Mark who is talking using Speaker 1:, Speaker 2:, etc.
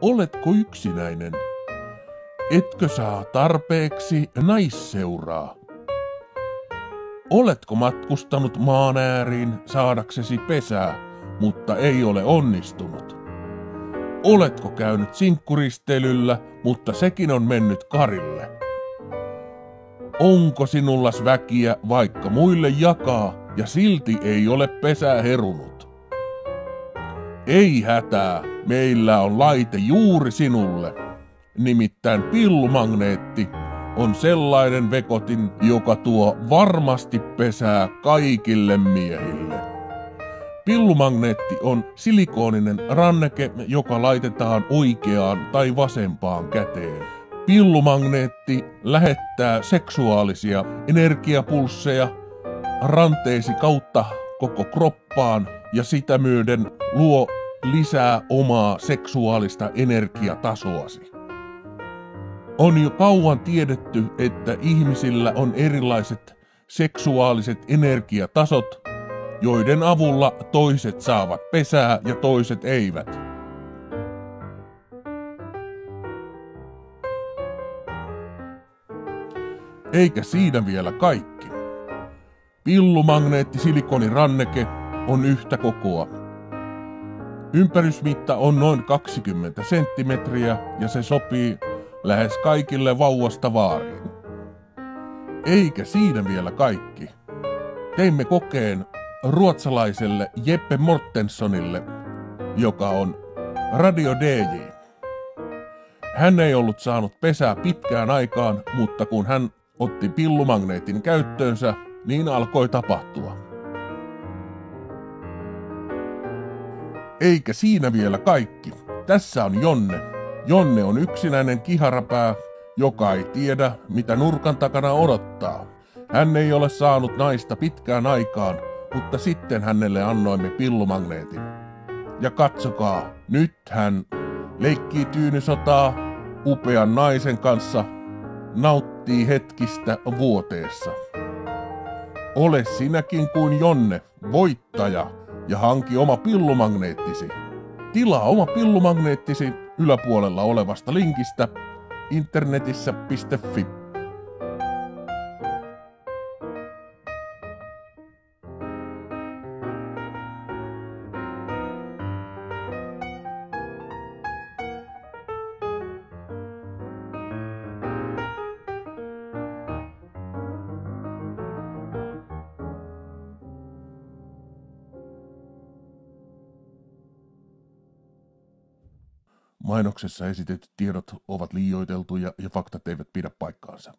Speaker 1: Oletko yksinäinen? Etkö saa tarpeeksi naisseuraa? Oletko matkustanut maan ääriin saadaksesi pesää, mutta ei ole onnistunut? Oletko käynyt sinkkuristelyllä, mutta sekin on mennyt karille? Onko sinullas väkiä, vaikka muille jakaa, ja silti ei ole pesää herunut? Ei hätää, meillä on laite juuri sinulle. Nimittäin pillumagneetti on sellainen vekotin, joka tuo varmasti pesää kaikille miehille. Pillumagneetti on silikooninen ranneke, joka laitetaan oikeaan tai vasempaan käteen. Pillumagneetti lähettää seksuaalisia energiapulsseja ranteesi kautta koko kroppaan ja sitä myöden luo lisää omaa seksuaalista energiatasoasi. On jo kauan tiedetty, että ihmisillä on erilaiset seksuaaliset energiatasot, joiden avulla toiset saavat pesää ja toiset eivät. Eikä siinä vielä kaikki. Pillumagneettisilikoni-ranneke on yhtä kokoa. Ympärysmitta on noin 20 senttimetriä ja se sopii lähes kaikille vauvasta vaariin. Eikä siinä vielä kaikki. Teimme kokeen ruotsalaiselle Jeppe Mortenssonille, joka on radio DJ. Hän ei ollut saanut pesää pitkään aikaan, mutta kun hän otti pillumagneetin käyttöönsä, niin alkoi tapahtua. Eikä siinä vielä kaikki. Tässä on Jonne. Jonne on yksinäinen kiharapää, joka ei tiedä, mitä nurkan takana odottaa. Hän ei ole saanut naista pitkään aikaan, mutta sitten hänelle annoimme pillumagneetin. Ja katsokaa, nyt hän leikkii tyynysotaa upean naisen kanssa, nauttii hetkistä vuoteessa. Ole sinäkin kuin Jonne, voittaja, ja hanki oma pillumagneettisi. Tilaa oma pillumagneettisi yläpuolella olevasta linkistä internetissä.fi. Mainoksessa esitetyt tiedot ovat liioiteltuja ja faktat eivät pidä paikkaansa.